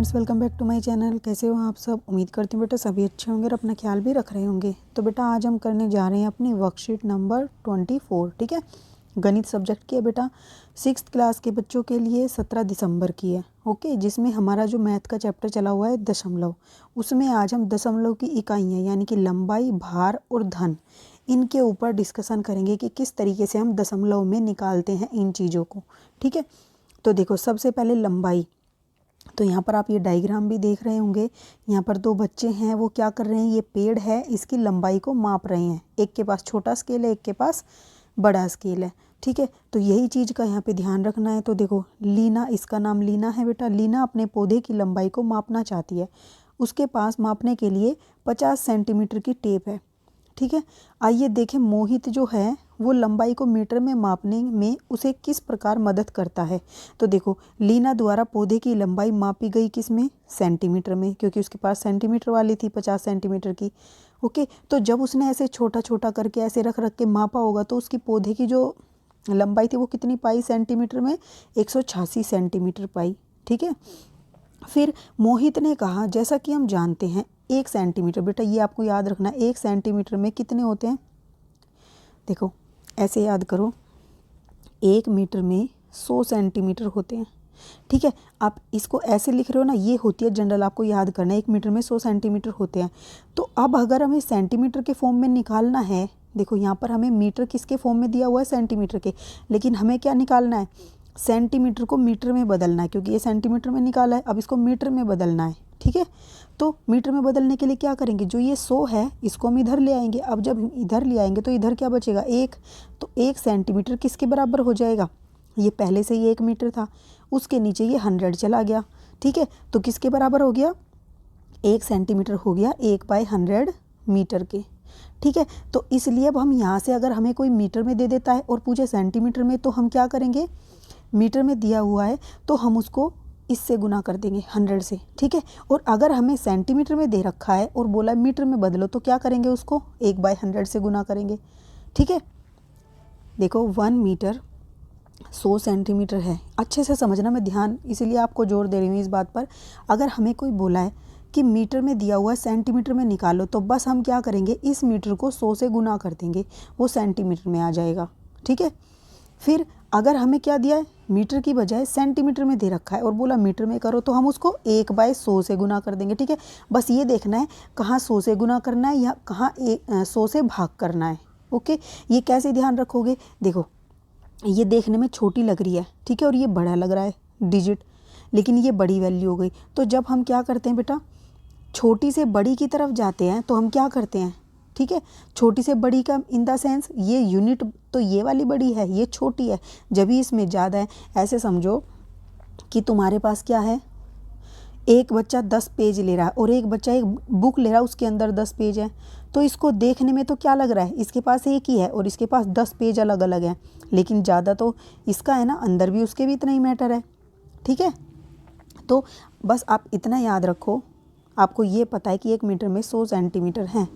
Friends, welcome back to my channel. कैसे हो आप सब? उम्मीद करती हूँ बेटा सभी अच्छे होंगे और अपना ख्याल भी रख रहे होंगे। तो बेटा आज हम करने जा रहे हैं अपनी वर्कशीट नंबर 24। ठीक है, गणित सब्जेक्ट की है बेटा। 6th क्लास के बच्चों के लिए 17 दिसंबर की है। ओके, जिसमें हमारा जो मैथ का चैप्टर चला हुआ है दशमलव, उसमें आज हम दशमलव की इकाइयाँ यानी कि लंबाई, भार और धन, इनके ऊपर डिस्कशन करेंगे कि किस तरीके से हम दशमलव में निकालते हैं इन चीज़ों को। ठीक है, तो देखो सबसे पहले लंबाई। तो यहाँ पर आप ये डायग्राम भी देख रहे होंगे। यहाँ पर दो बच्चे हैं, वो क्या कर रहे हैं, ये पेड़ है, इसकी लंबाई को माप रहे हैं। एक के पास छोटा स्केल है, एक के पास बड़ा स्केल है। ठीक है, तो यही चीज़ का यहाँ पे ध्यान रखना है। तो देखो लीना, इसका नाम लीना है बेटा। लीना अपने पौधे की लंबाई को मापना चाहती है। उसके पास मापने के लिए 50 सेंटीमीटर की टेप है। ठीक है, आइए देखें मोहित जो है वो लंबाई को मीटर में मापने में उसे किस प्रकार मदद करता है। तो देखो लीना द्वारा पौधे की लंबाई मापी गई किस में, सेंटीमीटर में, क्योंकि उसके पास सेंटीमीटर वाली थी 50 सेंटीमीटर की। ओके, तो जब उसने ऐसे छोटा छोटा करके ऐसे रख रख के मापा होगा तो उसकी पौधे की जो लंबाई थी वो कितनी पाई सेंटीमीटर में, 186 सेंटीमीटर पाई। ठीक है, फिर मोहित ने कहा, जैसा कि हम जानते हैं 1 सेंटीमीटर, बेटा ये आपको याद रखना, 1 सेंटीमीटर में कितने होते हैं। देखो ऐसे याद करो, 1 मीटर में 100 सेंटीमीटर होते हैं। ठीक है, आप इसको ऐसे लिख रहे हो ना, ये होती है जनरल, आपको याद करना है 1 मीटर में 100 सेंटीमीटर होते हैं। तो अब अगर हमें सेंटीमीटर के फॉर्म में निकालना है, देखो यहाँ पर हमें मीटर किसके फॉर्म में दिया हुआ है, सेंटीमीटर के, लेकिन हमें क्या निकालना है, सेंटीमीटर को मीटर में बदलना है, क्योंकि ये सेंटीमीटर में निकाला है, अब इसको मीटर में बदलना है। ठीक है, तो मीटर में बदलने के लिए क्या करेंगे, जो ये 100 है इसको हम इधर ले आएंगे। अब जब हम इधर ले आएंगे तो इधर क्या बचेगा, 1। तो 1 सेंटीमीटर किसके बराबर हो जाएगा, ये पहले से ही 1 मीटर था, उसके नीचे ये 100 चला गया। ठीक है, तो किसके बराबर हो गया, 1 सेंटीमीटर हो गया 1/100 मीटर के। ठीक है, तो इसलिए अब हम यहाँ से अगर हमें कोई मीटर में दे देता है और पूछे सेंटीमीटर में, तो हम क्या करेंगे, मीटर में दिया हुआ है तो हम उसको इससे गुना कर देंगे 100 से। ठीक है, और अगर हमें सेंटीमीटर में दे रखा है और बोला मीटर में बदलो, तो क्या करेंगे, उसको 1/100 से गुना करेंगे। ठीक है, देखो 1 मीटर 100 सेंटीमीटर है, अच्छे से समझना, मैं ध्यान इसीलिए आपको जोर दे रही हूँ इस बात पर। अगर हमें कोई बोला है कि मीटर में दिया हुआ है सेंटीमीटर में निकालो, तो बस हम क्या करेंगे, इस मीटर को 100 से गुना कर देंगे, वो सेंटीमीटर में आ जाएगा। ठीक है, फिर अगर हमें क्या दिया है, मीटर की बजाय सेंटीमीटर में दे रखा है और बोला मीटर में करो, तो हम उसको 1/100 से गुना कर देंगे। ठीक है, बस ये देखना है कहाँ 100 से गुना करना है या कहाँ 100 से भाग करना है। ओके, ये कैसे ध्यान रखोगे, देखो ये देखने में छोटी लग रही है, ठीक है, और ये बड़ा लग रहा है डिजिट, लेकिन ये बड़ी वैल्यू हो गई। तो जब हम क्या करते हैं बेटा, छोटी से बड़ी की तरफ जाते हैं तो हम क्या करते हैं, ठीक है, छोटी से बड़ी का इन द सेंस ये यूनिट, तो ये वाली बड़ी है, ये छोटी है, जब भी इसमें ज़्यादा है। ऐसे समझो कि तुम्हारे पास क्या है, एक बच्चा 10 पेज ले रहा है और एक बच्चा एक बुक ले रहा है, उसके अंदर 10 पेज है। तो इसको देखने में तो क्या लग रहा है, इसके पास एक ही है और इसके पास 10 पेज अलग अलग हैं, लेकिन ज़्यादा तो इसका है ना, अंदर भी उसके भी इतना ही मैटर है। ठीक है, तो बस आप इतना याद रखो, आपको ये पता है कि 1 मीटर में 100 सेंटीमीटर हैं।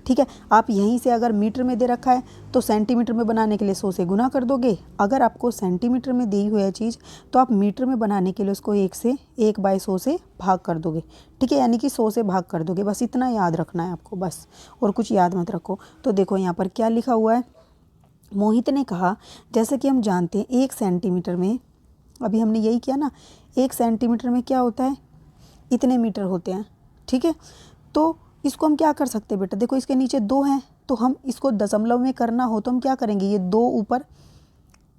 ठीक है, आप यहीं से अगर मीटर में दे रखा है तो सेंटीमीटर में बनाने के लिए 100 से गुना कर दोगे। अगर आपको सेंटीमीटर में दी हुई है चीज़, तो आप मीटर में बनाने के लिए उसको 1/100 से भाग कर दोगे। ठीक है, यानी कि 100 से भाग कर दोगे, बस इतना याद रखना है आपको, बस और कुछ याद मत रखो। तो देखो यहाँ पर क्या लिखा हुआ है, मोहित ने कहा, जैसे कि हम जानते हैं 1 सेंटीमीटर में, अभी हमने यही किया ना, 1 सेंटीमीटर में क्या होता है, इतने मीटर होते हैं। ठीक है, तो इसको हम क्या कर सकते हैं बेटा, देखो इसके नीचे 2 हैं, तो हम इसको दशमलव में करना हो तो हम क्या करेंगे, ये 2 ऊपर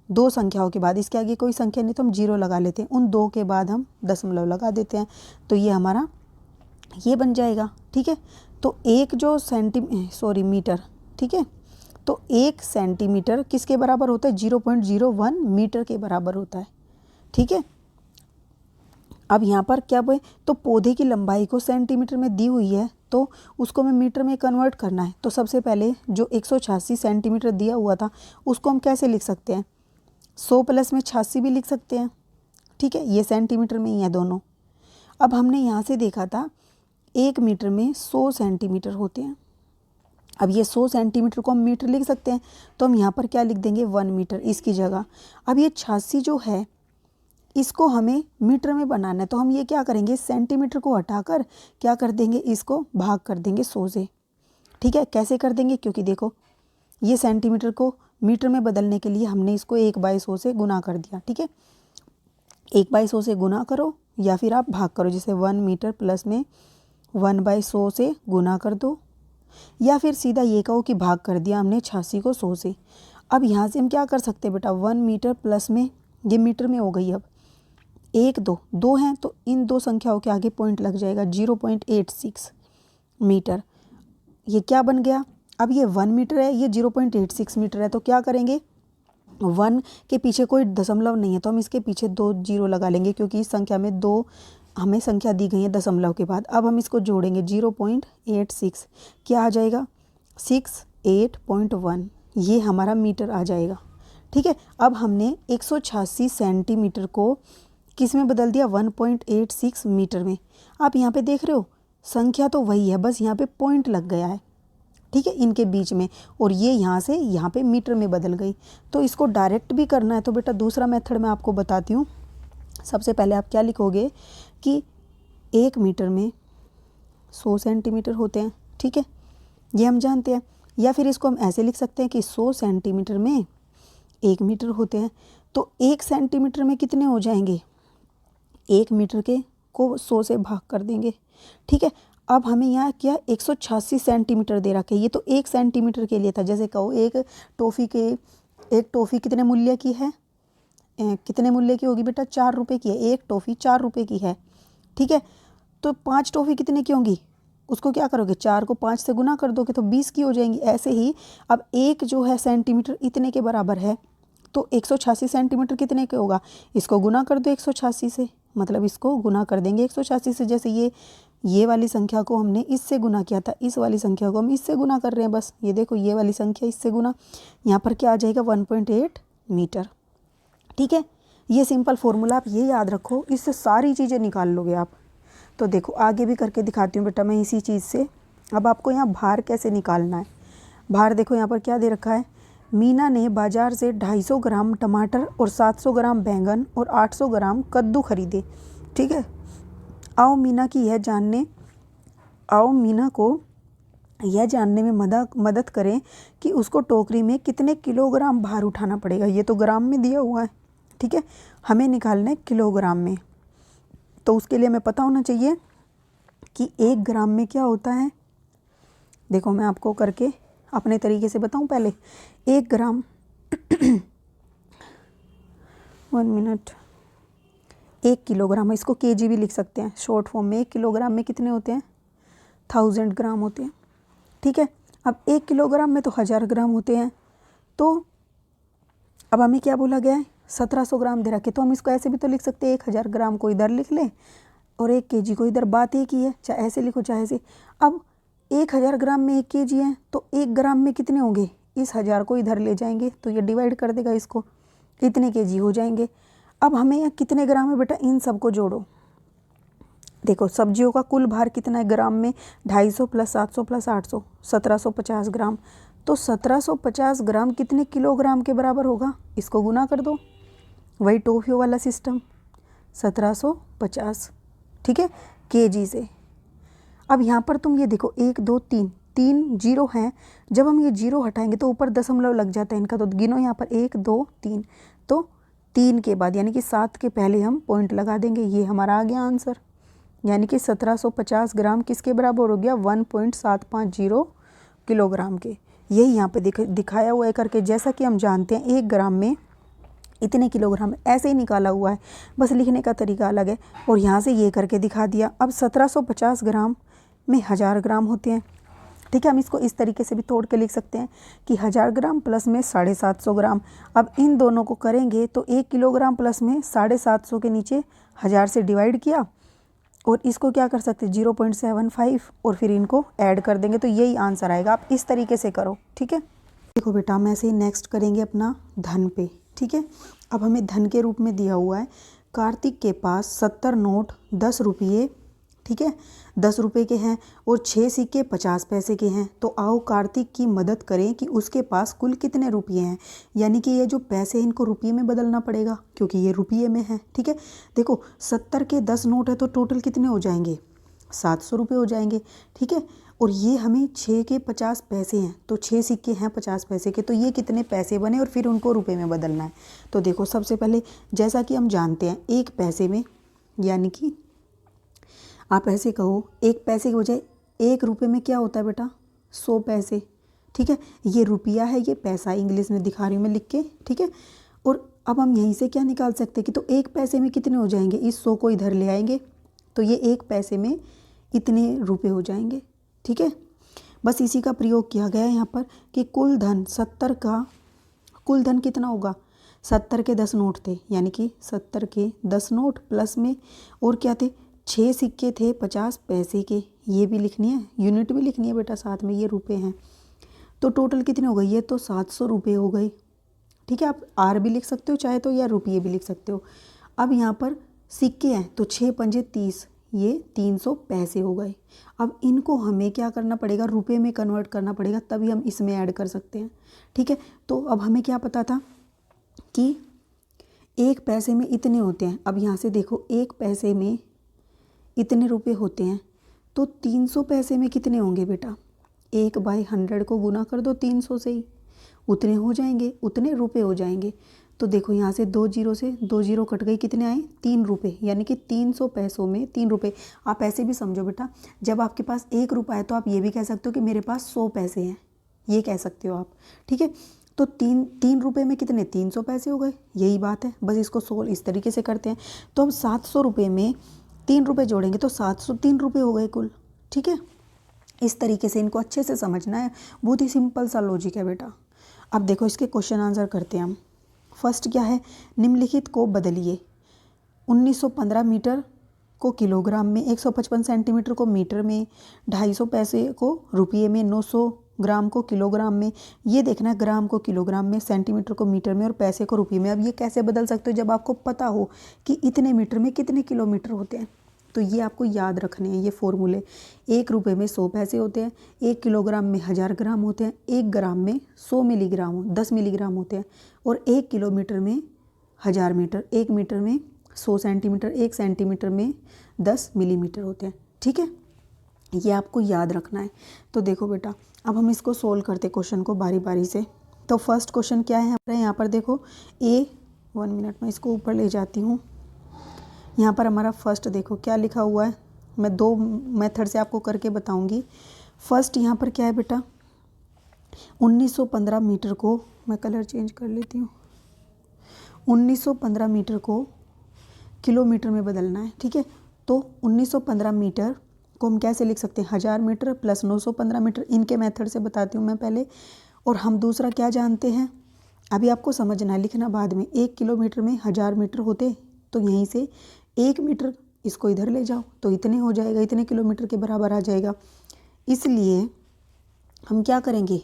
2 संख्याओं के बाद, इसके आगे कोई संख्या नहीं तो हम 0 लगा लेते हैं, उन 2 के बाद हम दशमलव लगा देते हैं, तो ये हमारा ये बन जाएगा। ठीक है, तो एक जो मीटर, ठीक है, तो 1 सेंटीमीटर किसके बराबर होता है, 0.01 मीटर के बराबर होता है। ठीक है, अब यहाँ पर क्या बोले, तो पौधे की लंबाई को सेंटीमीटर में दी हुई है तो उसको हमें मीटर में कन्वर्ट करना है। तो सबसे पहले जो 186 सेंटीमीटर दिया हुआ था उसको हम कैसे लिख सकते हैं, 100 प्लस में 86 भी लिख सकते हैं। ठीक है, ये सेंटीमीटर में ही है दोनों। अब हमने यहाँ से देखा था 1 मीटर में 100 सेंटीमीटर होते हैं। अब ये 100 सेंटीमीटर को हम मीटर लिख सकते हैं, तो हम यहाँ पर क्या लिख देंगे, 1 मीटर इसकी जगह। अब ये 86 जो है इसको हमें मीटर में बनाना है, तो हम ये क्या करेंगे, सेंटीमीटर को हटाकर क्या कर देंगे, इसको भाग कर देंगे 100 से। ठीक है, कैसे कर देंगे, क्योंकि देखो ये सेंटीमीटर को मीटर में बदलने के लिए हमने इसको 1/100 से गुना कर दिया। ठीक है, 1/100 से गुना करो या फिर आप भाग करो, जैसे 1 मीटर प्लस में 1/100 से गुना कर दो, या फिर सीधा ये कहो कि भाग कर दिया हमने 86 को 100 से। अब यहाँ से हम क्या कर सकते हैं बेटा, 1 मीटर प्लस में, ये मीटर में हो गई, अब 1 2 2 हैं तो इन दो संख्याओं के आगे पॉइंट लग जाएगा, 0.86 मीटर। ये क्या बन गया, अब ये 1 मीटर है, ये 0.86 मीटर है, तो क्या करेंगे, 1 के पीछे कोई दशमलव नहीं है तो हम इसके पीछे 2 जीरो लगा लेंगे, क्योंकि इस संख्या में 2 हमें संख्या दी गई है दशमलव के बाद। अब हम इसको जोड़ेंगे, 0.86 क्या आ जाएगा, 68.1, ये हमारा मीटर आ जाएगा। ठीक है, अब हमने 186 सेंटीमीटर को किस में बदल दिया, 1.86 मीटर में। आप यहाँ पे देख रहे हो संख्या तो वही है, बस यहाँ पे पॉइंट लग गया है। ठीक है, इनके बीच में, और ये यहाँ से यहाँ पे मीटर में बदल गई। तो इसको डायरेक्ट भी करना है तो बेटा दूसरा मेथड मैं आपको बताती हूँ। सबसे पहले आप क्या लिखोगे कि 1 मीटर में 100 सेंटीमीटर होते हैं। ठीक है, ये हम जानते हैं। या फिर इसको हम ऐसे लिख सकते हैं कि 100 सेंटीमीटर में 1 मीटर होते हैं। तो 1 सेंटीमीटर में कितने हो जाएंगे, 1 मीटर के को 100 से भाग कर देंगे। ठीक है, अब हमें यहाँ क्या 186 सेंटीमीटर दे रखा है, ये तो 1 सेंटीमीटर के लिए था। जैसे कहो एक टॉफ़ी कितने मूल्य की है, कितने मूल्य की होगी बेटा, 4 रुपये की है, एक टॉफ़ी 4 रुपये की है। ठीक है, तो 5 टॉफ़ी कितने की होंगी, उसको क्या करोगे, 4 को 5 से गुना कर दोगे तो 20 की हो जाएंगी। ऐसे ही अब एक जो है सेंटीमीटर इतने के बराबर है, तो 186 सेंटीमीटर कितने के होगा, इसको गुना कर दो 186 से, मतलब इसको गुना कर देंगे 186 से। जैसे ये वाली संख्या को हमने इससे गुना किया था, इस वाली संख्या को हम इससे गुना कर रहे हैं, बस ये देखो ये वाली संख्या इससे गुना, यहाँ पर क्या आ जाएगा 1.8 मीटर। ठीक है, ये सिंपल फॉर्मूला आप ये याद रखो, इससे सारी चीज़ें निकाल लोगे आप। तो देखो आगे भी करके दिखाती हूँ बेटा मैं इसी चीज़ से। अब आपको यहाँ भार कैसे निकालना है, भार देखो यहाँ पर क्या दे रखा है, मीना ने बाज़ार से 250 ग्राम टमाटर और 700 ग्राम बैंगन और 800 ग्राम कद्दू खरीदे। ठीक है, आओ मीना को यह जानने में मदद करें कि उसको टोकरी में कितने किलोग्राम भार उठाना पड़ेगा। ये तो ग्राम में दिया हुआ है। ठीक है, हमें निकालना है किलोग्राम में, तो उसके लिए हमें पता होना चाहिए कि 1 ग्राम में क्या होता है। देखो मैं आपको करके अपने तरीके से बताऊं पहले। 1 ग्राम 1 मिनट, 1 किलोग्राम, इसको केजी भी लिख सकते हैं शॉर्ट फॉर्म में। 1 किलोग्राम में कितने होते हैं, 1000 ग्राम होते हैं। ठीक है, अब 1 किलोग्राम में तो 1000 ग्राम होते हैं। तो अब हमें क्या बोला गया है, 1700 ग्राम दे रखे, तो हम इसको ऐसे भी तो लिख सकते हैं, 1000 ग्राम को इधर लिख लें और 1 केजी को इधर। बात एक ही है, चाहे ऐसे लिखो चाहे ऐसे। अब 1000 ग्राम में 1 केजी है, तो 1 ग्राम में कितने होंगे, इस 1000 को इधर ले जाएंगे तो ये डिवाइड कर देगा इसको, इतने केजी हो जाएंगे। अब हमें यहाँ कितने ग्राम है बेटा, इन सबको जोड़ो। देखो सब्जियों का कुल भार कितना है ग्राम में, 250 प्लस 700 प्लस 800, 1750 ग्राम। तो 1750 ग्राम कितने किलोग्राम के बराबर होगा, इसको गुना कर दो, वही टॉफियों वाला सिस्टम, 1750। ठीक है, केजी से। अब यहाँ पर तुम ये देखो 1 2 3 जीरो हैं, जब हम ये जीरो हटाएंगे तो ऊपर दशमलव लग जाता है इनका, तो गिनो यहाँ पर 1 2 3, तो 3 के बाद यानी कि 7 के पहले हम पॉइंट लगा देंगे। ये हमारा आ गया आंसर, यानी कि 1750 ग्राम किसके बराबर हो गया, 1.750 किलोग्राम के। यही यहाँ पे दिखाया हुआ है करके। जैसा कि हम जानते हैं 1 ग्राम में इतने किलोग्राम, ऐसे ही निकाला हुआ है, बस लिखने का तरीका अलग है। और यहाँ से ये करके दिखा दिया। अब 1750 ग्राम में 1000 ग्राम होते हैं। ठीक है, हम इसको इस तरीके से भी तोड़ के लिख सकते हैं कि 1000 ग्राम प्लस में 750 ग्राम। अब इन दोनों को करेंगे तो 1 किलोग्राम प्लस में 750 के नीचे 1000 से डिवाइड किया और इसको क्या कर सकते हैं 0.75 और फिर इनको ऐड कर देंगे, तो यही आंसर आएगा। आप इस तरीके से करो। ठीक है, देखो बेटा हम ऐसे ही नेक्स्ट करेंगे अपना धन पे। ठीक है, अब हमें धन के रूप में दिया हुआ है कार्तिक के पास 70 नोट 10 रुपये ठीक है, 10 रुपये के हैं और 6 सिक्के 50 पैसे के हैं। तो आओ कार्तिक की मदद करें कि उसके पास कुल कितने रुपये हैं। यानी कि ये जो पैसे इनको रुपये में बदलना पड़ेगा क्योंकि ये रुपये में है। ठीक है, देखो 70 के 10 नोट है तो टोटल कितने हो जाएंगे, 700 रुपये हो जाएंगे। ठीक है, और ये हमें 6 के 50 पैसे हैं तो 6 सिक्के हैं 50 पैसे के, तो ये कितने पैसे बने और फिर उनको रुपये में बदलना है। तो देखो सबसे पहले जैसा कि हम जानते हैं एक पैसे में, यानी कि आप ऐसे कहो एक पैसे के बजाय 1 रुपये में क्या होता है बेटा, 100 पैसे। ठीक है, ये रुपया है, ये पैसा इंग्लिश में दिखा रही हूँ मैं लिख के। ठीक है, और अब हम यहीं से क्या निकाल सकते हैं कि तो 1 पैसे में कितने हो जाएंगे, इस 100 को इधर ले आएंगे तो ये 1 पैसे में इतने रुपये हो जाएंगे। ठीक है, बस इसी का प्रयोग किया गया है यहाँ पर कि कुल धन 70 का कुल धन कितना होगा, 70 के 10 नोट थे, यानी कि 70 के 10 नोट प्लस में और क्या थे, 6 सिक्के थे 50 पैसे के। ये भी लिखनी है, यूनिट भी लिखनी है बेटा साथ में, ये रुपए हैं। तो टोटल कितने हो गए, ये तो 700 रुपये हो गए। ठीक है, आप आर भी लिख सकते हो चाहे तो, या रुपये भी लिख सकते हो। अब यहाँ पर सिक्के हैं तो 6 पंजे 30, ये 300 पैसे हो गए। अब इनको हमें क्या करना पड़ेगा, रुपये में कन्वर्ट करना पड़ेगा, तभी हम इसमें ऐड कर सकते हैं। ठीक है, तो अब हमें क्या पता था कि 1 पैसे में इतने होते हैं। अब यहाँ से देखो 1 पैसे में इतने रुपये होते हैं तो 300 पैसे में कितने होंगे बेटा, 1/100 को गुना कर दो 300 से ही, उतने हो जाएंगे, उतने रुपये हो जाएंगे। तो देखो यहाँ से 2 जीरो से 2 जीरो कट गई, कितने आए, 3 रुपये, यानी कि 300 पैसों में 3 रुपये। आप ऐसे भी समझो बेटा, जब आपके पास 1 रुपया है तो आप ये भी कह सकते हो कि मेरे पास 100 पैसे हैं, ये कह सकते हो आप। ठीक है, तो 3 रुपये में कितने, 300 पैसे हो गए, यही बात है। बस इसको सोल्व इस तरीके से करते हैं। तो अब 700 रुपये में 3 रुपये जोड़ेंगे तो 703 रुपये हो गए कुल। ठीक है, इस तरीके से इनको अच्छे से समझना है, बहुत ही सिंपल सा लॉजिक है बेटा। अब देखो इसके क्वेश्चन आंसर करते हैं हम। फर्स्ट क्या है, निम्नलिखित को बदलिए। 1915 मीटर को किलोग्राम में, 155 सेंटीमीटर को मीटर में, 250 पैसे को रुपये में, 900 ग्राम को किलोग्राम में। ये देखना है ग्राम को किलोग्राम में, सेंटीमीटर को मीटर में और पैसे को रुपये में। अब ये कैसे बदल सकते हो, जब आपको पता हो कि इतने मीटर में कितने किलोमीटर होते हैं। तो ये आपको याद रखने हैं ये फॉर्मूले। 1 रुपये में 100 पैसे होते हैं, 1 किलोग्राम में 1000 ग्राम होते हैं, 1 ग्राम में 100 मिलीग्राम 10 मिलीग्राम होते हैं, और 1 किलोमीटर में 1000 मीटर, 1 मीटर में 100 सेंटीमीटर, 1 सेंटीमीटर में 10 मिलीमीटर होते हैं। ठीक है, ये आपको याद रखना है। तो देखो बेटा, अब हम इसको सोल्व करते क्वेश्चन को बारी बारी से। तो फर्स्ट क्वेश्चन क्या है हमारा, यहाँ पर देखो 1 मिनट में इसको ऊपर ले जाती हूँ। यहाँ पर हमारा फर्स्ट देखो क्या लिखा हुआ है, मैं 2 मेथड से आपको करके बताऊँगी। फर्स्ट यहाँ पर क्या है बेटा, 1915 मीटर को, मैं कलर चेंज कर लेती हूँ, 1915 मीटर को किलोमीटर में बदलना है। ठीक है, तो 1915 मीटर को हम कैसे लिख सकते हैं, 1000 मीटर प्लस 915 मीटर, इनके मेथड से बताती हूँ मैं पहले। और हम दूसरा क्या जानते हैं, अभी आपको समझना है, लिखना बाद में। 1 किलोमीटर में 1000 मीटर होते, तो यहीं से 1 मीटर इसको इधर ले जाओ तो इतने हो जाएगा, इतने किलोमीटर के बराबर आ जाएगा। इसलिए हम क्या करेंगे,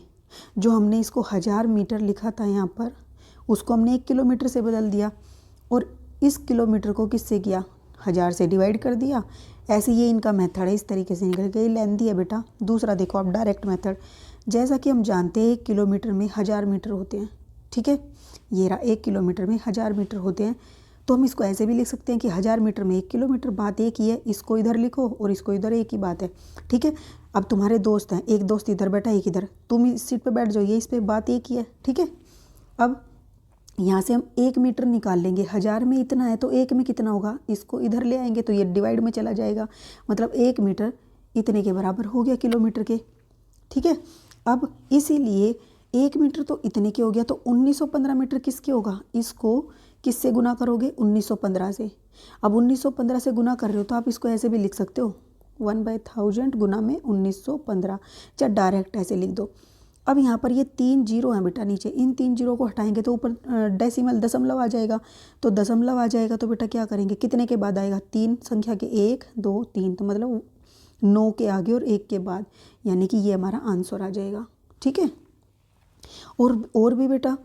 जो हमने इसको 1000 मीटर लिखा था यहाँ पर, उसको हमने 1 किलोमीटर से बदल दिया, और इस किलोमीटर को किससे किया, 1000 से डिवाइड कर दिया। ऐसे ये इनका मेथड है, इस तरीके से निकल गई, लेंथी है बेटा। दूसरा देखो आप डायरेक्ट मेथड, जैसा कि हम जानते हैं 1 किलोमीटर में 1000 मीटर होते हैं। ठीक है, ये रहा 1 किलोमीटर में 1000 मीटर होते हैं, तो हम इसको ऐसे भी लिख सकते हैं कि 1000 मीटर में 1 किलोमीटर, बात एक ही है। इसको इधर लिखो और इसको इधर, एक ही बात है। ठीक है, अब तुम्हारे दोस्त हैं, एक दोस्त इधर बैठा, एक इधर, तुम इस सीट पे बैठ जाओ, ये इस पे, बात एक ही है। ठीक है, अब यहाँ से हम 1 मीटर निकाल लेंगे, 1000 में इतना है तो 1 में कितना होगा, इसको इधर ले आएंगे तो ये डिवाइड में चला जाएगा, मतलब 1 मीटर इतने के बराबर हो गया किलोमीटर के। ठीक है, अब इसीलिए 1 मीटर तो इतने के हो गया, तो 1915 मीटर किसके होगा, इसको किससे गुना करोगे, 1915 से। अब 1915 से गुना कर रहे हो तो आप इसको ऐसे भी लिख सकते हो, 1/1000 गुना में 1915, चाहे डायरेक्ट ऐसे लिख दो। अब यहाँ पर ये 3 जीरो हैं बेटा नीचे, इन 3 जीरो को हटाएंगे तो ऊपर डेसिमल दशमलव आ जाएगा, तो दशमलव आ जाएगा तो बेटा क्या करेंगे, कितने के बाद आएगा, 3 संख्या के 1 2 3, तो मतलब 9 के आगे और 1 के बाद, यानी कि ये हमारा आंसर आ जाएगा। ठीक है, और भी बेटा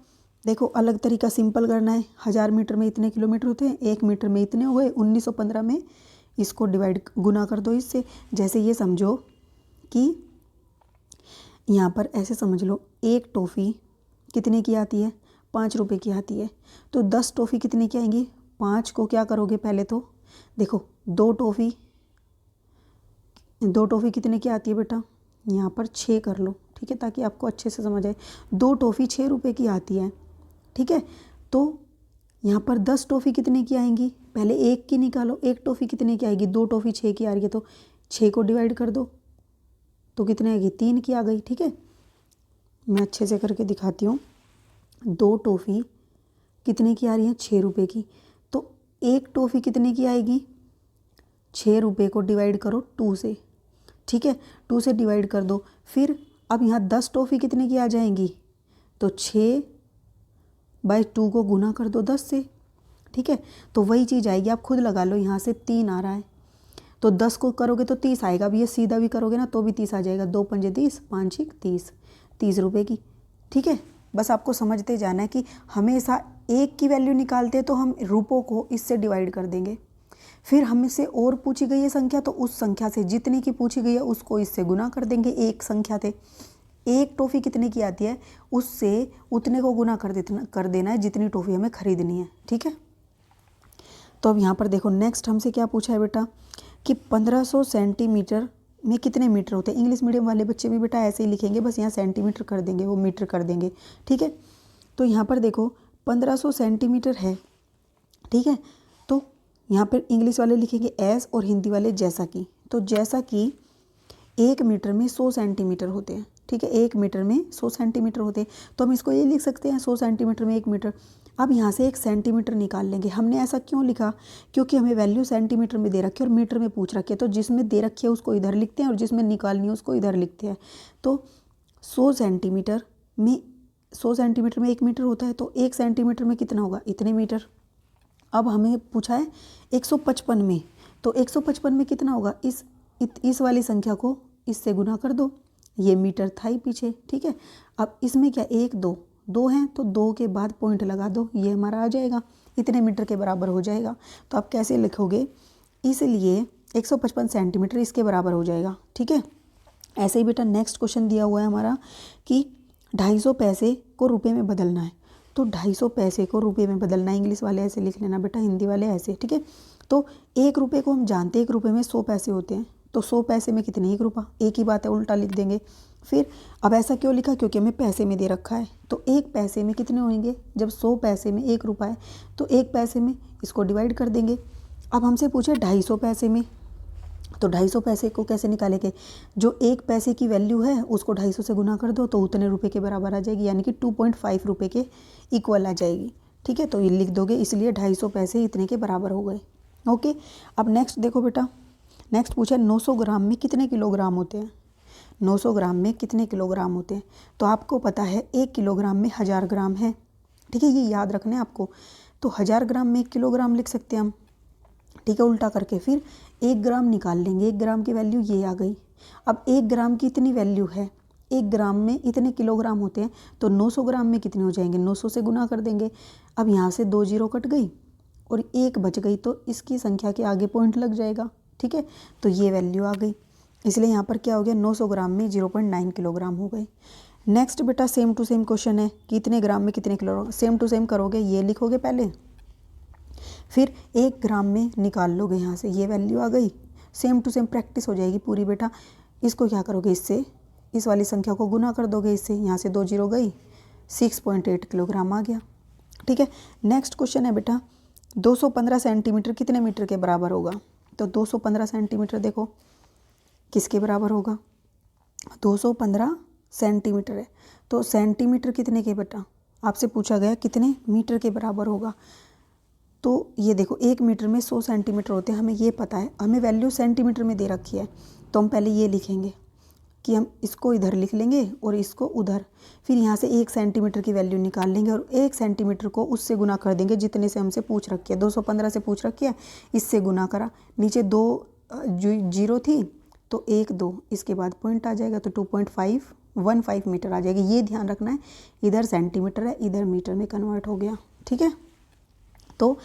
देखो अलग तरीका सिंपल करना है। 1000 मीटर में इतने किलोमीटर होते हैं, 1 मीटर में इतने हुए, 1915 में इसको डिवाइड गुना कर दो इससे। जैसे ये समझो कि यहाँ पर ऐसे समझ लो, एक टॉफ़ी कितने की आती है, 5 रुपये की आती है। तो 10 टॉफ़ी कितने की आएंगी, 5 को क्या करोगे पहले तो देखो, 2 टॉफ़ी कितने की आती है बेटा, यहाँ पर 6 कर लो, ठीक है, ताकि आपको अच्छे से समझ आए। 2 टॉफ़ी 6 रुपये की आती है, ठीक है। तो यहाँ पर 10 टॉफ़ी कितने की आएंगी, पहले एक की निकालो, एक टॉफ़ी कितने की आएगी, 2 टॉफ़ी 6 की आ रही है, तो 6 को डिवाइड कर दो तो कितने आएगी, 3 की आ गई, ठीक है। मैं अच्छे से करके दिखाती हूँ। 2 टॉफ़ी कितने की आ रही है, 6 रुपये की, तो एक टॉफ़ी कितने की आएगी, 6 रुपये को डिवाइड करो 2 से, ठीक है, 2 से डिवाइड कर दो। फिर अब यहाँ 10 टॉफ़ी कितने की आ जाएंगी, तो 6/2 को गुना कर दो 10 से, ठीक है। तो वही चीज़ आएगी, आप खुद लगा लो, यहाँ से 3 आ रहा है तो 10 को करोगे तो 30 आएगा। अब ये सीधा भी करोगे ना तो भी 30 आ जाएगा, 2 पंजे 30, 5 6 30, 30 रुपये की, ठीक है। बस आपको समझते जाना है कि हमेशा एक की वैल्यू निकालते हैं तो हम रुपयों को इससे डिवाइड कर देंगे। फिर हमसे और पूछी गई है संख्या, तो उस संख्या से जितनी की पूछी गई है उसको इससे गुना कर देंगे। एक संख्या थे, एक टॉफ़ी कितने की आती है, उससे उतने को गुना कर देना है जितनी टॉफ़ी हमें खरीदनी है, ठीक है। तो अब यहाँ पर देखो, नेक्स्ट हमसे क्या पूछा है बेटा कि 1500 सेंटीमीटर में कितने मीटर होते हैं। इंग्लिश मीडियम वाले बच्चे भी बेटा ऐसे ही लिखेंगे, बस यहाँ सेंटीमीटर कर देंगे, वो मीटर कर देंगे, ठीक है। तो यहाँ पर देखो 1500 सेंटीमीटर है, ठीक है। तो यहाँ पर इंग्लिश वाले लिखेंगे एस और हिंदी वाले जैसा कि। तो जैसा कि 1 मीटर में 100 सेंटीमीटर होते हैं, ठीक है, 1 मीटर में 100 सेंटीमीटर होते हैं, तो हम इसको ये लिख सकते हैं 100 सेंटीमीटर में 1 मीटर। अब यहाँ से 1 सेंटीमीटर निकाल लेंगे। हमने ऐसा क्यों लिखा, क्योंकि हमें वैल्यू सेंटीमीटर में दे रखी है और मीटर में पूछ रखी है, तो जिसमें दे रखी है उसको इधर लिखते हैं और जिसमें निकालनी है उसको इधर लिखते हैं। तो 100 सेंटीमीटर में 1 मीटर होता है, तो 1 सेंटीमीटर में कितना होगा, इतने मीटर। अब हमें पूछा है 155 में, तो 155 में कितना होगा, इस वाली संख्या को इससे गुना कर दो, ये मीटर था ही पीछे, ठीक है। अब इसमें क्या 1 2 हैं, तो 2 के बाद पॉइंट लगा दो, ये हमारा आ जाएगा, इतने मीटर के बराबर हो जाएगा। तो आप कैसे लिखोगे, इसलिए 155 सेंटीमीटर इसके बराबर हो जाएगा, ठीक है। ऐसे ही बेटा नेक्स्ट क्वेश्चन दिया हुआ है हमारा कि 250 पैसे को रुपये में बदलना है। तो 250 पैसे को रुपये में बदलना है, इंग्लिश वाले ऐसे लिख लेना बेटा, हिंदी वाले ऐसे, ठीक है। तो 1 रुपये को हम जानते हैं 1 रुपये में 100 पैसे होते हैं, तो 100 पैसे में कितने, 1 रुपया, एक ही बात है, उल्टा लिख देंगे। फिर अब ऐसा क्यों लिखा, क्योंकि हमें पैसे में दे रखा है, तो 1 पैसे में कितने होंगे, जब 100 पैसे में 1 रुपया है तो 1 पैसे में इसको डिवाइड कर देंगे। अब हमसे पूछे 250 पैसे में, तो 250 पैसे को कैसे निकालेंगे, जो 1 पैसे की वैल्यू है उसको 250 से गुना कर दो तो उतने रुपये के बराबर आ जाएगी, यानी कि 2.5 रुपये के इक्वल आ जाएगी, ठीक है। तो ये लिख दोगे, इसलिए 250 पैसे इतने के बराबर हो गए, ओके। अब नेक्स्ट देखो बेटा, नेक्स्ट पूछा 900 ग्राम में कितने किलोग्राम होते हैं। 900 ग्राम में कितने किलोग्राम होते हैं, तो आपको पता है 1 किलोग्राम में 1000 ग्राम है, ठीक है, ये याद रखना है आपको। तो 1000 ग्राम में 1 किलोग्राम लिख सकते हैं हम, ठीक है, उल्टा करके। फिर 1 ग्राम निकाल लेंगे, 1 ग्राम की वैल्यू ये आ गई। अब 1 ग्राम की इतनी वैल्यू है, 1 ग्राम में इतने किलोग्राम होते हैं, तो 900 ग्राम में कितने हो जाएंगे, 900 से गुना कर देंगे। अब यहाँ से 2 जीरो कट गई और 1 बच गई, तो इसकी संख्या के आगे पॉइंट लग जाएगा, ठीक है। तो ये वैल्यू आ गई, इसलिए यहाँ पर क्या हो गया, 900 ग्राम में 0.9 किलोग्राम हो गए। नेक्स्ट बेटा सेम टू सेम क्वेश्चन है, कितने ग्राम में कितने किलोग्राम, सेम टू सेम करोगे, ये लिखोगे पहले, फिर 1 ग्राम में निकाल लोगे, यहाँ से ये वैल्यू आ गई, सेम टू सेम प्रैक्टिस हो जाएगी पूरी बेटा। इसको क्या करोगे, इससे इस वाली संख्या को गुना कर दोगे इससे, यहाँ से 2 जीरो गई, 6.8 किलोग्राम आ गया, ठीक है। नेक्स्ट क्वेश्चन है बेटा 215 सेंटीमीटर कितने मीटर के बराबर होगा। तो 215 सेंटीमीटर देखो किसके बराबर होगा, 215 सेंटीमीटर है, तो सेंटीमीटर कितने के बेटा, आपसे पूछा गया कितने मीटर के बराबर होगा। तो ये देखो 1 मीटर में 100 सेंटीमीटर होते हैं, हमें ये पता है, हमें वैल्यू सेंटीमीटर में दे रखी है, तो हम पहले ये लिखेंगे कि हम इसको इधर लिख लेंगे और इसको उधर, फिर यहाँ से 1 सेंटीमीटर की वैल्यू निकाल लेंगे और 1 सेंटीमीटर को उससे गुना कर देंगे जितने से हमसे पूछ रखी है, 215 से पूछ रखी है, इससे गुना करा, नीचे 2 जीरो थी तो 1 2, इसके बाद पॉइंट आ जाएगा, तो 2.515 मीटर आ जाएगी। ये ध्यान रखना है, इधर सेंटीमीटर है, इधर मीटर में कन्वर्ट हो गया, ठीक है। तो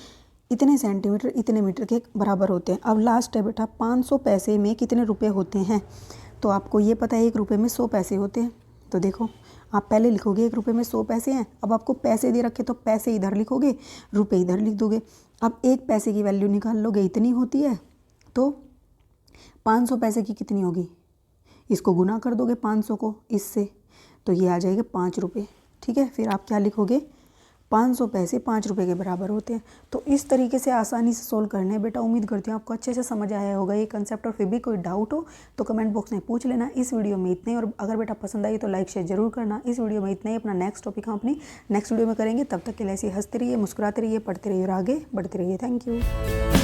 इतने सेंटीमीटर इतने मीटर के बराबर होते हैं। अब लास्ट है बेटा 500 पैसे में कितने रुपए होते हैं। तो आपको ये पता है 1 रुपये में 100 पैसे होते हैं। तो देखो आप पहले लिखोगे 1 रुपये में 100 पैसे हैं। अब आपको पैसे दे रखे तो पैसे इधर लिखोगे, रुपये इधर लिख दोगे। अब 1 पैसे की वैल्यू निकाल लोगे, इतनी होती है। तो 500 पैसे की कितनी होगी, इसको गुना कर दोगे 500 को इससे, तो ये आ जाएगा 5 रुपये। ठीक है, फिर आप क्या लिखोगे, 500 पैसे 5 रुपये के बराबर होते हैं। तो इस तरीके से आसानी से सोल्व करना है बेटा। उम्मीद करती हूँ आपको अच्छे से समझ आया होगा ये कंसेप्ट, और फिर भी कोई डाउट हो तो कमेंट बॉक्स में पूछ लेना। इस वीडियो में इतने, और अगर बेटा पसंद आई तो लाइक शेयर जरूर करना। इस वीडियो में इतना ही। अपना नेक्स्ट टॉपिक हम अपनी नेक्स्ट वीडियो में करेंगे। तब तक के लिए ऐसे हंसते रहिए, मुस्कुराते रहिए, पढ़ते रहिए और आगे बढ़ते रहिए। Thank you.